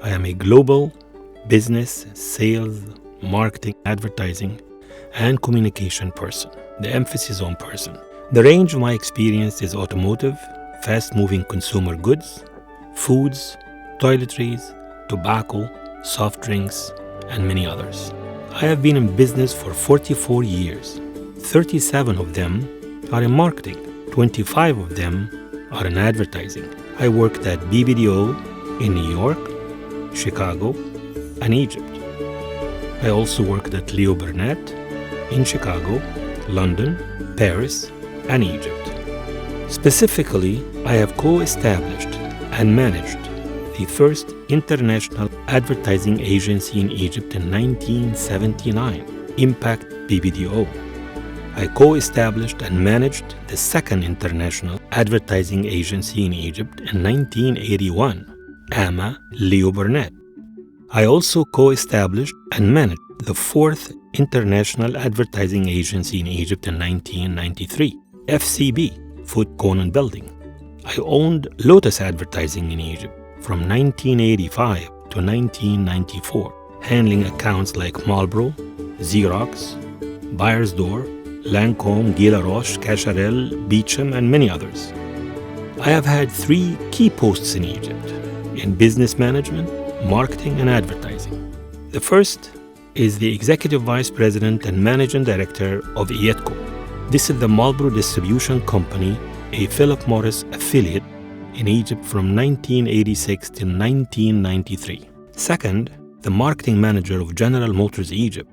I am a global business, sales, marketing, advertising, and communication person. The emphasis on person. The range of my experience is automotive, fast-moving consumer goods, foods, toiletries, tobacco, soft drinks, and many others. I have been in business for 44 years. 37 of them are in marketing. 25 of them are in advertising. I worked at BBDO in New York, Chicago, and Egypt. I also worked at Leo Burnett in Chicago, London, Paris, and Egypt. Specifically, I have co-established and managed the first international advertising agency in Egypt in 1979, Impact BBDO. I co-established and managed the second international advertising agency in Egypt in 1981, AMA Leo Burnett. I also co-established and managed the fourth international advertising agency in Egypt in 1993, FCB, Food Conan Building. I owned Lotus Advertising in Egypt from 1985 to 1994, handling accounts like Marlboro, Xerox, Beiersdorf, Lancôme, Gila Roche, Cacharel, Beecham, and many others. I have had 3 key posts in Egypt, in business management, marketing, and advertising. The first is the Executive Vice President and Managing Director of IETCO. This is the Marlboro Distribution Company, a Philip Morris affiliate in Egypt from 1986 to 1993. Second, the Marketing Manager of General Motors Egypt.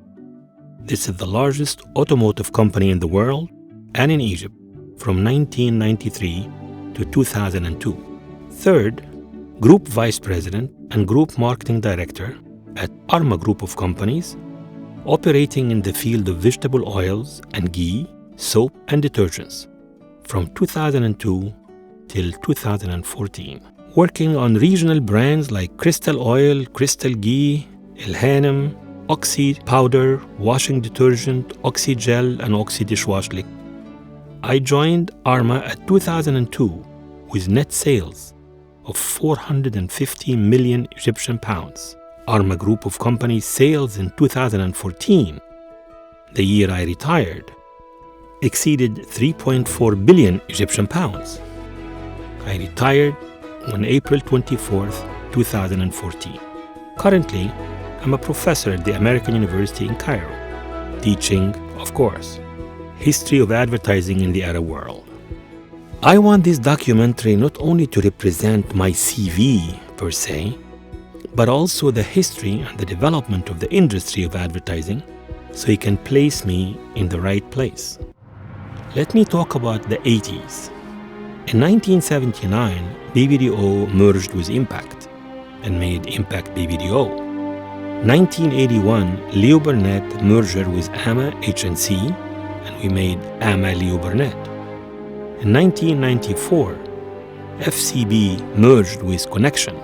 This is the largest automotive company in the world and in Egypt from 1993 to 2002. Third, Group Vice President and Group Marketing Director at Arma Group of Companies, operating in the field of vegetable oils and ghee, soap, and detergents from 2002 till 2014, working on regional brands like Crystal Oil, Crystal Ghee, El Hanem, Oxy Powder, washing detergent, Oxy Gel, and Oxy Dishwash Liquid. I joined Arma at 2002 with net sales of 450 million Egyptian pounds. Arma Group of Companies sales in 2014, the year I retired, exceeded 3.4 billion Egyptian pounds. I retired on April 24th, 2014. Currently, I'm a professor at the American University in Cairo, teaching, of course, history of advertising in the Arab world. I want this documentary not only to represent my CV per se, but also the history and the development of the industry of advertising so you can place me in the right place. Let me talk about the 80s. In 1979, BBDO merged with Impact and made Impact BBDO. 1981, Leo Burnett merged with AMA H&C and we made AMA Leo Burnett. In 1994, FCB merged with Connection.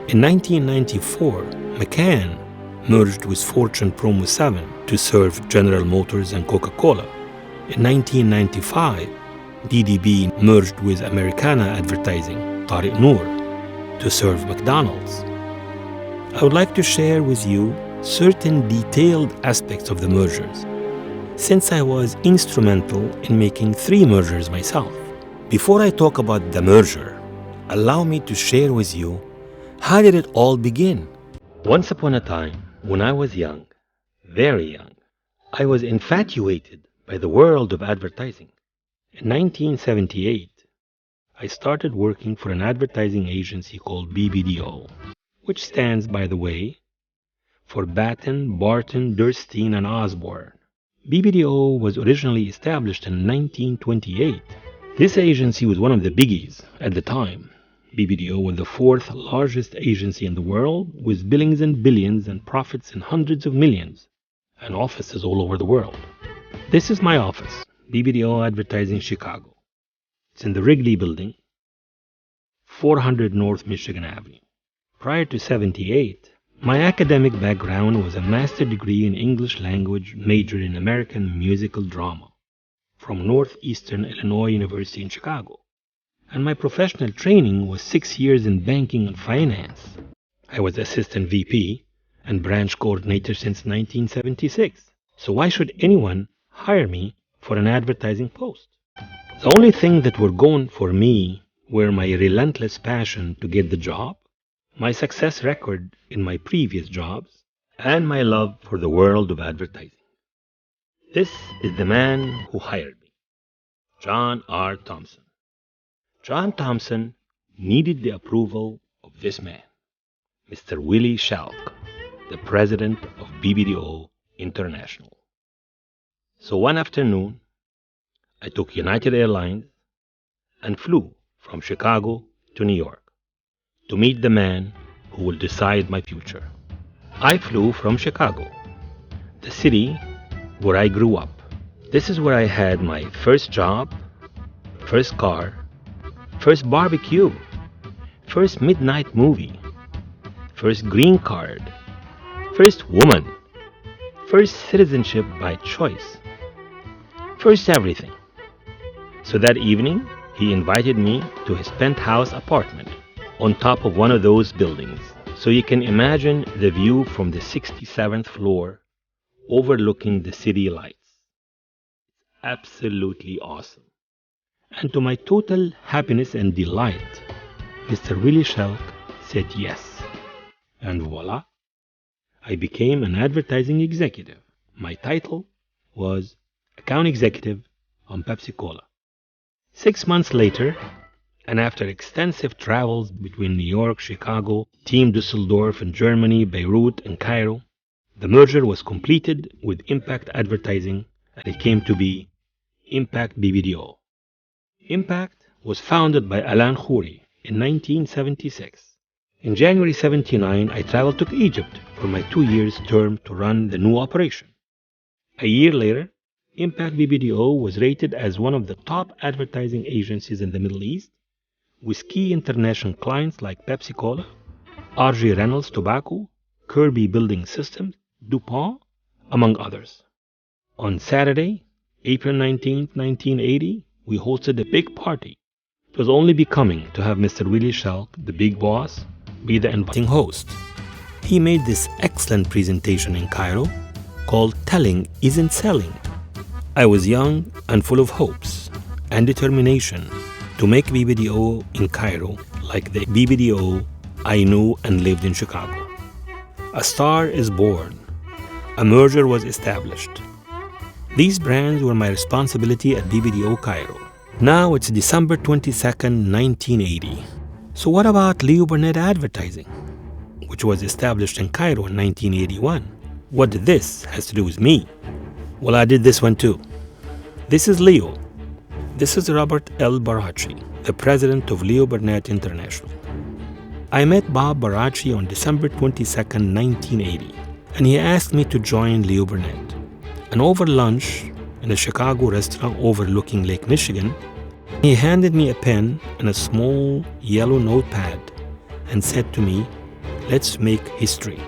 In 1994, McCann merged with Fortune Promo 7 to serve General Motors and Coca-Cola. In 1995, DDB merged with Americana Advertising, Tariq Noor, to serve McDonald's. I would like to share with you certain detailed aspects of the mergers, since I was instrumental in making 3 mergers myself. Before I talk about the merger, allow me to share with you how did it all begin. Once upon a time, when I was young, very young, I was infatuated by the world of advertising. In 1978, I started working for an advertising agency called BBDO, which stands, by the way, for Batten, Barton, Durstein, and Osborne. BBDO was originally established in 1928. This agency was one of the biggies at the time. BBDO was the 4th largest agency in the world, with billings in billions and profits in hundreds of millions, and offices all over the world. This is my office, BBDO Advertising Chicago. It's in the Wrigley Building, 400 North Michigan Avenue. Prior to '78, my academic background was a master's degree in English language, majored in American musical drama from Northeastern Illinois University in Chicago. And my professional training was 6 years in banking and finance. I was assistant VP and branch coordinator since 1976. So why should anyone hire me for an advertising post? The only thing that were going for me were my relentless passion to get the job, my success record in my previous jobs, and my love for the world of advertising. This is the man who hired me, John R. Thompson. John Thompson needed the approval of this man, Mr. Willie Schalk, the president of BBDO International. So one afternoon, I took United Airlines and flew from Chicago to New York to meet the man who will decide my future. I flew from Chicago, the city where I grew up. This is where I had my first job, first car, first barbecue, first midnight movie, first green card, first woman, first citizenship by choice, first everything. So that evening, he invited me to his penthouse apartment on top of one of those buildings. So you can imagine the view from the 67th floor overlooking the city lights. Absolutely awesome. And to my total happiness and delight, Mr. Willie Schalk said yes. And voila, I became an advertising executive. My title was Account Executive on Pepsi Cola. 6 months later, and after extensive travels between New York, Chicago, Team Düsseldorf in Germany, Beirut, and Cairo, the merger was completed with Impact Advertising, and it came to be Impact BBDO. Impact was founded by Alain Khoury in 1976. In January 79, I traveled to Egypt for my 2 years term to run the new operation. A year later, Impact BBDO was rated as one of the top advertising agencies in the Middle East, with key international clients like Pepsi Cola, R.J. Reynolds Tobacco, Kirby Building Systems, DuPont, among others. On Saturday, April 19, 1980, we hosted a big party. It was only becoming to have Mr. Willie Schalk, the big boss, be the inviting host. He made this excellent presentation in Cairo called Telling Isn't Selling. I was young and full of hopes and determination to make BBDO in Cairo like the BBDO I knew and lived in Chicago. A star is born. A merger was established. These brands were my responsibility at BBDO Cairo. Now it's December 22nd, 1980. So what about Leo Burnett Advertising, which was established in Cairo in 1981? What did this has to do with me? Well, I did this one too. This is Leo. This is Robert L. Baracci, the president of Leo Burnett International. I met Bob Baracci on December 22nd, 1980, and he asked me to join Leo Burnett. And over lunch, in a Chicago restaurant overlooking Lake Michigan, he handed me a pen and a small yellow notepad and said to me, "Let's make history."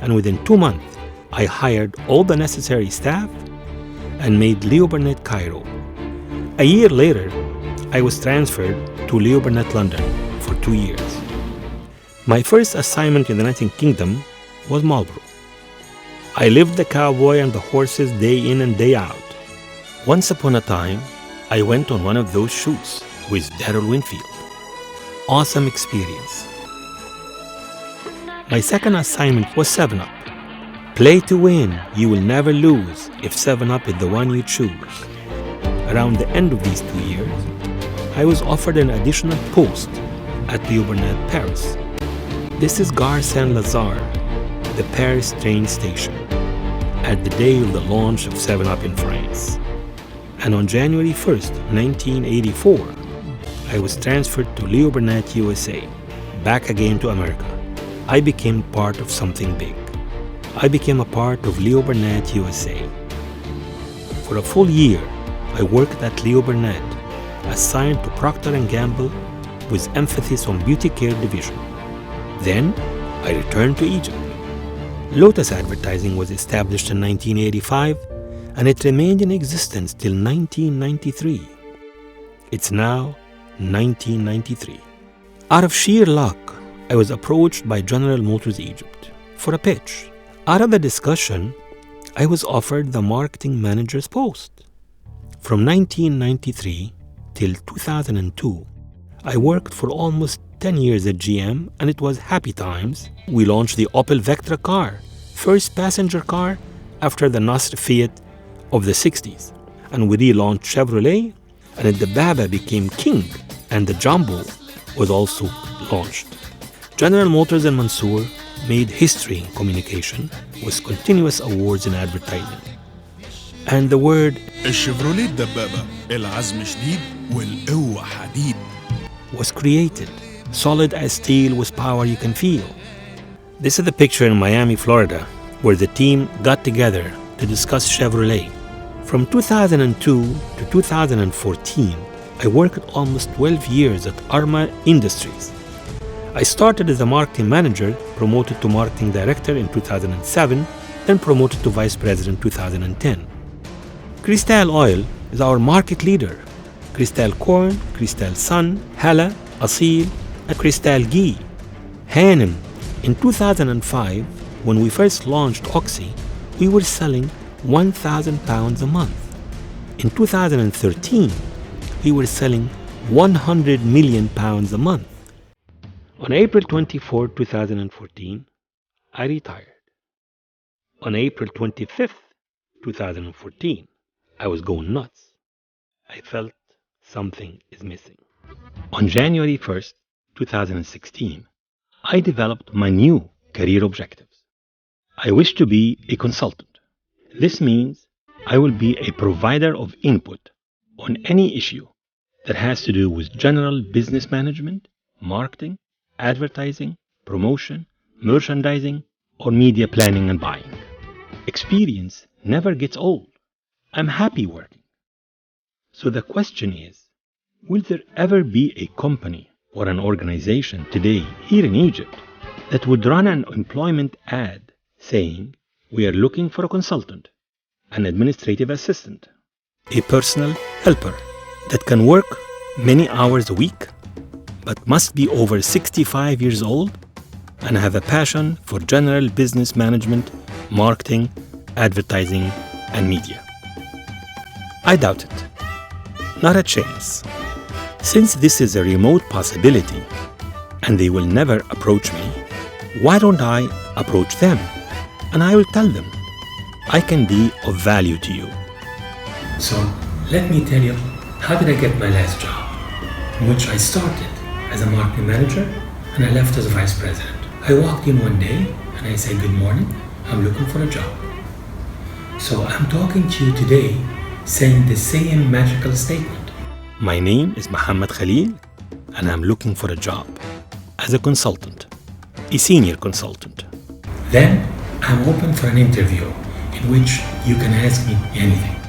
And within 2 months, I hired all the necessary staff and made Leo Burnett Cairo. A year later, I was transferred to Leo Burnett London for 2 years. My first assignment in the United Kingdom was Marlborough. I lived the cowboy and the horses day in and day out. Once upon a time, I went on one of those shoots with Darrell Winfield. Awesome experience. My second assignment was 7-Up. Play to win, you will never lose if 7-Up is the one you choose. Around the end of these 2 years, I was offered an additional post at Leo Burnett Paris. This is Gare Saint-Lazare, the Paris train station, at the day of the launch of 7-Up in France. And on January 1st, 1984, I was transferred to Leo Burnett USA, back again to America. I became part of something big. I became a part of Leo Burnett USA. For a full year, I worked at Leo Burnett, assigned to Procter & Gamble with emphasis on beauty care division. Then, I returned to Egypt. Lotus Advertising was established in 1985, and it remained in existence till 1993. It's now 1993. Out of sheer luck, I was approached by General Motors Egypt for a pitch. Out of the discussion, I was offered the marketing manager's post. From 1993 till 2002, I worked for almost 10 years at GM, and it was happy times. We launched the Opel Vectra car, first passenger car after the Nasr Fiat of the 60s. And we relaunched Chevrolet, and the Baba became king, and the Jumbo was also launched. General Motors and Mansour made history in communication with continuous awards in advertising. And the word الشيفروليه الدبابة العزم شديد والقوة حديد was created, solid as steel with power you can feel. This is the picture in Miami, Florida, where the team got together to discuss Chevrolet. From 2002 to 2014, I worked almost 12 years at Arma Industries. I started as a marketing manager, promoted to marketing director in 2007, then promoted to vice president in 2010. Cristal Oil is our market leader. Cristal Corn, Cristal Sun, Hala, Asil, and Cristal Ghee. Hanem. In 2005, when we first launched Oxy, we were selling 1,000 pounds a month. In 2013, we were selling 100 million pounds a month. On April 24, 2014, I retired. On April 25th, 2014, I was going nuts. I felt something is missing. On January 1st, 2016, I developed my new career objectives. I wish to be a consultant. This means I will be a provider of input on any issue that has to do with general business management, marketing, advertising, promotion, merchandising, or media planning and buying. Experience never gets old. I'm happy working. So the question is, will there ever be a company or an organization today here in Egypt that would run an employment ad saying, we are looking for a consultant, an administrative assistant, a personal helper that can work many hours a week, but must be over 65 years old and have a passion for general business management, marketing, advertising, and media? I doubt it. Not a chance. Since this is a remote possibility and they will never approach me, why don't I approach them? And I will tell them, I can be of value to you. So, let me tell you, how did I get my last job? In which I started as a marketing manager and I left as a vice president. I walked in one day and I said, good morning, I'm looking for a job. So I'm talking to you today saying the same magical statement. My name is Muhammad Khalil and I'm looking for a job as a consultant, a senior consultant. Then I'm open for an interview in which you can ask me anything.